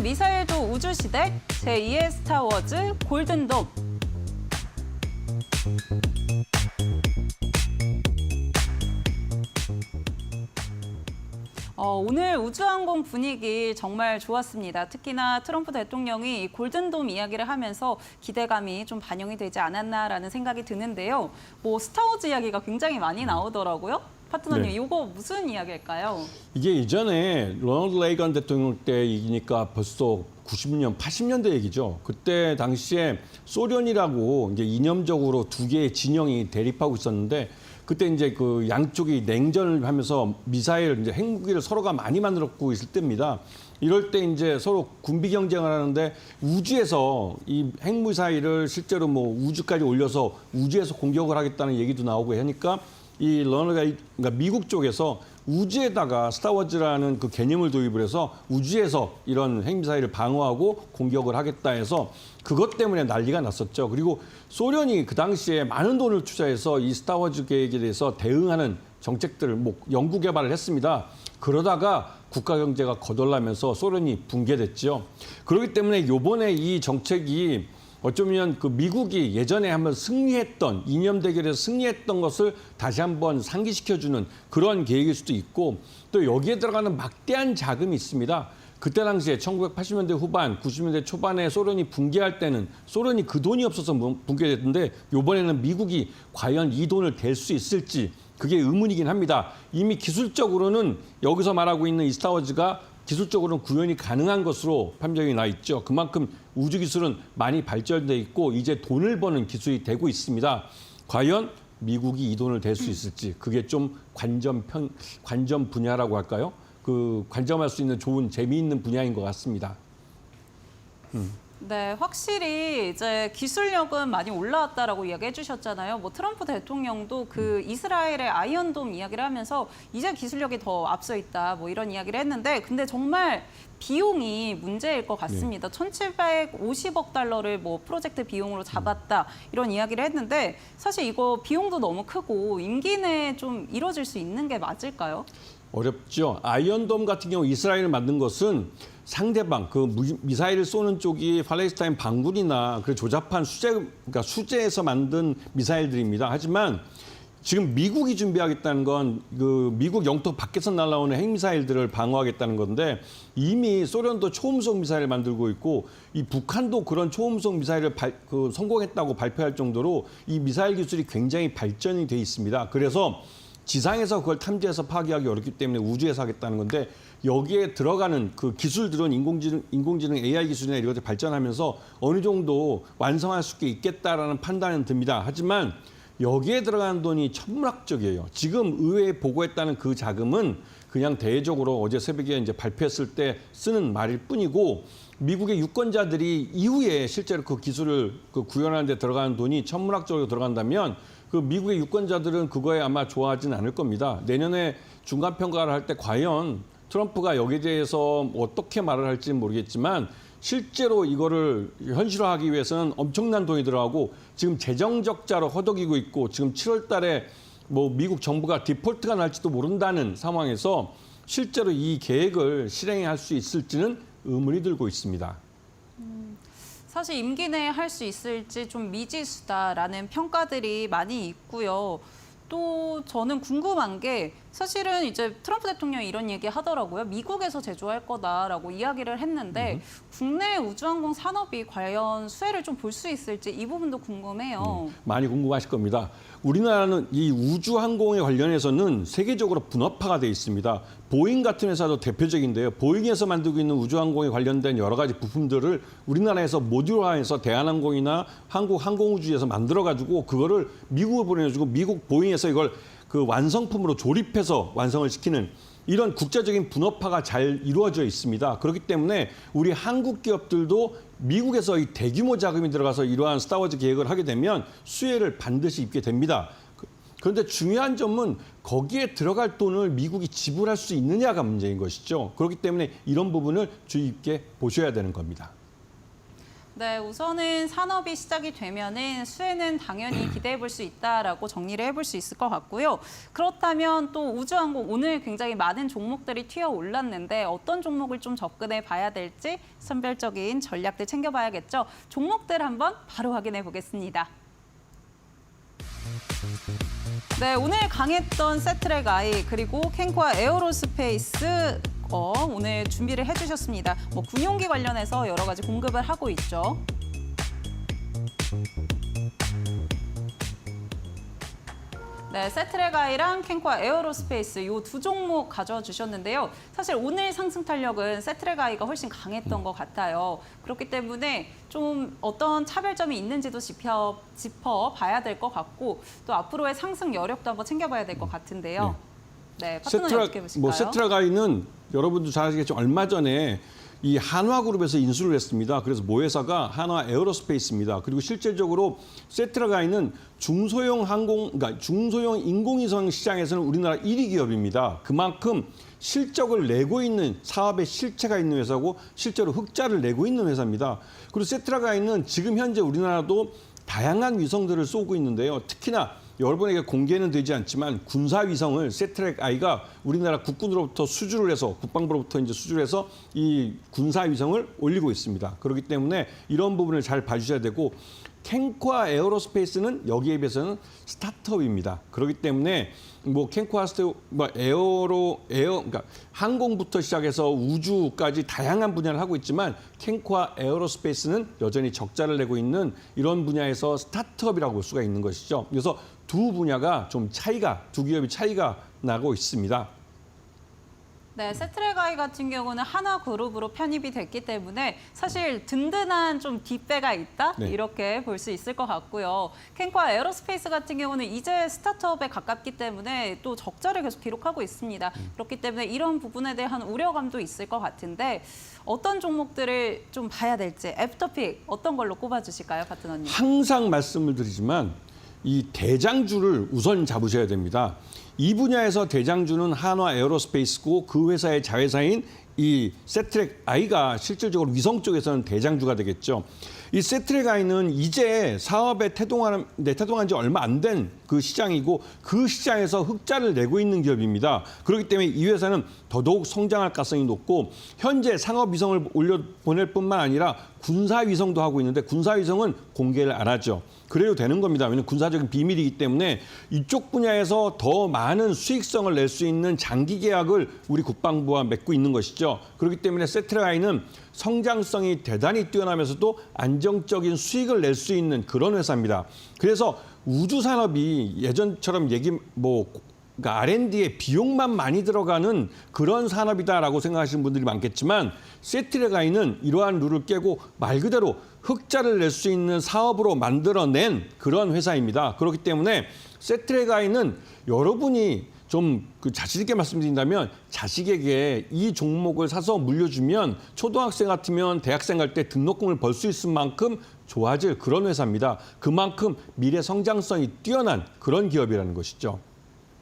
미사일도 우주시대, 제2의 스타워즈 골든돔. 오늘 우주항공 분위기 정말 좋았습니다. 특히나 트럼프 대통령이 골든돔 이야기를 하면서 기대감이 좀 반영이 되지 않았나라는 생각이 드는데요. 스타워즈 이야기가 굉장히 많이 나오더라고요. 파트너님, 네. 이거 무슨 이야기일까요? 이게 이전에 로널드 레이건 대통령 때이니까 벌써 90년, 80년대 얘기죠. 그때 당시에 소련이라고 이제 이념적으로 두 개의 진영이 대립하고 있었는데 그때 이제 그 양쪽이 냉전을 하면서 미사일, 이제 핵무기를 서로가 많이 만들었고 있을 때입니다. 이럴 때 이제 서로 군비 경쟁을 하는데 우주에서 이 핵미사일을 실제로 우주까지 올려서 우주에서 공격을 하겠다는 얘기도 나오고 하니까 이 그러니까 미국 쪽에서 우주에다가 스타워즈라는 그 개념을 도입을 해서 우주에서 이런 핵미사일을 방어하고 공격을 하겠다 해서 그것 때문에 난리가 났었죠. 그리고 소련이 그 당시에 많은 돈을 투자해서 이 스타워즈 계획에 대해서 대응하는 정책들을 연구 개발을 했습니다. 그러다가 국가 경제가 거덜나면서 소련이 붕괴됐죠. 그렇기 때문에 이번에 이 정책이 어쩌면 그 미국이 예전에 한번 승리했던 이념 대결에서 승리했던 것을 다시 한번 상기시켜주는 그런 계획일 수도 있고 또 여기에 들어가는 막대한 자금이 있습니다. 그때 당시에 1980년대 후반, 90년대 초반에 소련이 붕괴할 때는 소련이 그 돈이 없어서 붕괴됐는데 이번에는 미국이 과연 이 돈을 댈 수 있을지 그게 의문이긴 합니다. 이미 기술적으로는 여기서 말하고 있는 이 스타워즈가 기술적으로는 구현이 가능한 것으로 판정이 나 있죠. 그만큼 우주 기술은 많이 발전돼 있고 이제 돈을 버는 기술이 되고 있습니다. 과연 미국이 이 돈을 댈 수 있을지 그게 좀 관전 분야라고 할까요? 그 관점할 수 있는 좋은 재미있는 분야인 것 같습니다. 네, 확실히 이제 기술력은 많이 올라왔다라고 이야기해 주셨잖아요. 트럼프 대통령도 그 이스라엘의 아이언돔 이야기를 하면서 이제 기술력이 더 앞서 있다, 이런 이야기를 했는데 근데 정말 비용이 문제일 것 같습니다. 1,750억 달러를 프로젝트 비용으로 잡았다 이런 이야기를 했는데 사실 이거 비용도 너무 크고 임기 내에 좀 이루어질 수 있는 게 맞을까요? 어렵죠. 아이언돔 같은 경우 이스라엘을 만든 것은 상대방 그 미사일을 쏘는 쪽이 팔레스타인 반군이나 그 조잡한 그러니까 수재에서 만든 미사일들입니다. 하지만 지금 미국이 준비하겠다는 건 그 미국 영토 밖에서 날아오는 핵미사일들을 방어하겠다는 건데 이미 소련도 초음속 미사일을 만들고 있고 이 북한도 그런 초음속 미사일을 성공했다고 발표할 정도로 이 미사일 기술이 굉장히 발전이 돼 있습니다. 그래서 지상에서 그걸 탐지해서 파괴하기 어렵기 때문에 우주에서 하겠다는 건데 여기에 들어가는 그 기술들은 인공지능 AI 기술이나 이런 것들 발전하면서 어느 정도 완성할 수 있겠다라는 판단은 듭니다. 하지만 여기에 들어가는 돈이 천문학적이에요. 지금 의회에 보고했다는 그 자금은 그냥 대외적으로 어제 새벽에 이제 발표했을 때 쓰는 말일 뿐이고 미국의 유권자들이 이후에 실제로 그 기술을 구현하는 데 들어가는 돈이 천문학적으로 들어간다면 그 미국의 유권자들은 그거에 아마 좋아하진 않을 겁니다. 내년에 중간평가를 할 때 과연 트럼프가 여기에 대해서 어떻게 말을 할지는 모르겠지만 실제로 이거를 현실화하기 위해서는 엄청난 돈이 들어가고 지금 재정 적자로 허덕이고 있고 지금 7월 달에 미국 정부가 디폴트가 날지도 모른다는 상황에서 실제로 이 계획을 실행할 수 있을지는 의문이 들고 있습니다. 사실 임기 내에 할 수 있을지 좀 미지수다라는 평가들이 많이 있고요. 또 저는 궁금한 게 사실은 이제 트럼프 대통령이 이런 얘기 하더라고요. 미국에서 제조할 거다라고 이야기를 했는데 국내 우주항공 산업이 과연 수혜를 좀 볼 수 있을지 이 부분도 궁금해요. 많이 궁금하실 겁니다. 우리나라는 이 우주항공에 관련해서는 세계적으로 분업화가 돼 있습니다. 보잉 같은 회사도 대표적인데요. 보잉에서 만들고 있는 우주항공에 관련된 여러 가지 부품들을 우리나라에서 모듈화해서 대한항공이나 한국항공우주에서 만들어가지고 그거를 미국을 보내주고 미국 보잉에서 이걸 그 완성품으로 조립해서 완성을 시키는 이런 국제적인 분업화가 잘 이루어져 있습니다. 그렇기 때문에 우리 한국 기업들도 미국에서 이 대규모 자금이 들어가서 이러한 스타워즈 계획을 하게 되면 수혜를 반드시 입게 됩니다. 그런데 중요한 점은 거기에 들어갈 돈을 미국이 지불할 수 있느냐가 문제인 것이죠. 그렇기 때문에 이런 부분을 주의 깊게 보셔야 되는 겁니다. 네, 우선은 산업이 시작이 되면은 수혜는 당연히 기대해 볼 수 있다라고 정리를 해볼 수 있을 것 같고요. 그렇다면 또 우주항공 오늘 굉장히 많은 종목들이 튀어 올랐는데 어떤 종목을 좀 접근해 봐야 될지 선별적인 전략들 챙겨봐야겠죠. 종목들 한번 바로 확인해 보겠습니다. 네, 오늘 강했던 세트랙 아이 그리고 캔코아 에어로스페이스 오늘 준비를 해주셨습니다. 뭐 군용기 관련해서 여러 가지 공급을 하고 있죠. 네, 세트랙 아이랑 캔코아 에어로스페이스 이 두 종목 가져와 주셨는데요. 사실 오늘 상승 탄력은 세트랙 아이가 훨씬 강했던 것 같아요. 그렇기 때문에 좀 어떤 차별점이 있는지도 짚어봐야 될 것 같고 또 앞으로의 상승 여력도 한번 챙겨봐야 될 것 같은데요. 네, 파트너님 어떻게 보실까요? 세트랙 아이는 여러분도 잘 아시겠지만 얼마 전에 이 한화그룹에서 인수를 했습니다. 그래서 모회사가 한화 에어로스페이스입니다. 그리고 실질적으로 세트랙 아이는 중소형 인공위성 시장에서는 우리나라 1위 기업입니다. 그만큼 실적을 내고 있는 사업의 실체가 있는 회사고 실제로 흑자를 내고 있는 회사입니다. 그리고 세트랙 아이는 지금 현재 우리나라도 다양한 위성들을 쏘고 있는데요. 특히나 여러분에게 공개는 되지 않지만 군사 위성을 세트랙 아이가 우리나라 국군으로부터 수주를 해서 국방부로부터 이제 수주를 해서 이 군사 위성을 올리고 있습니다. 그렇기 때문에 이런 부분을 잘 봐주셔야 되고 캔코아 에어로스페이스는 여기에 비해서는 스타트업입니다. 그렇기 때문에 뭐 캔코아 그러니까 항공부터 시작해서 우주까지 다양한 분야를 하고 있지만 캔코아 에어로스페이스는 여전히 적자를 내고 있는 이런 분야에서 스타트업이라고 볼 수가 있는 것이죠. 그래서 두 분야가 좀 두 기업이 차이가 나고 있습니다. 네, 세트랙 아이 같은 경우는 하나그룹으로 편입이 됐기 때문에 사실 든든한 좀 뒷배가 있다 네. 이렇게 볼 수 있을 것 같고요. 캔코아 에어로스페이스 같은 경우는 이제 스타트업에 가깝기 때문에 또 적자를 계속 기록하고 있습니다. 그렇기 때문에 이런 부분에 대한 우려감도 있을 것 같은데 어떤 종목들을 좀 봐야 될지 애프터픽 어떤 걸로 꼽아주실까요, 파트너님? 항상 말씀을 드리지만 이 대장주를 우선 잡으셔야 됩니다. 이 분야에서 대장주는 한화 에어로스페이스고 그 회사의 자회사인 이 세트랙 아이가 실질적으로 위성 쪽에서는 대장주가 되겠죠. 이 세트랙 아이는 이제 사업에 태동한 지 얼마 안 된 그 시장이고 그 시장에서 흑자를 내고 있는 기업입니다. 그렇기 때문에 이 회사는 더더욱 성장할 가능성이 높고 현재 상업 위성을 올려보낼 뿐만 아니라 군사 위성도 하고 있는데 군사 위성은 공개를 안 하죠. 그래도 되는 겁니다. 왜냐하면 군사적인 비밀이기 때문에 이쪽 분야에서 더 많은 수익성을 낼 수 있는 장기 계약을 우리 국방부와 맺고 있는 것이죠. 그렇기 때문에 세트랙 아이는 성장성이 대단히 뛰어나면서도 안정적인 수익을 낼 수 있는 그런 회사입니다. 그래서 우주 산업이 예전처럼 그러니까 R&D에 비용만 많이 들어가는 그런 산업이다라고 생각하시는 분들이 많겠지만 세트랙 아이는 이러한 룰을 깨고 말 그대로 흑자를 낼 수 있는 사업으로 만들어낸 그런 회사입니다. 그렇기 때문에 세트랙 아이는 여러분이 좀 자신 있게 말씀드린다면 자식에게 이 종목을 사서 물려주면 초등학생 같으면 대학생 갈 때 등록금을 벌 수 있을 만큼 좋아질 그런 회사입니다. 그만큼 미래 성장성이 뛰어난 그런 기업이라는 것이죠.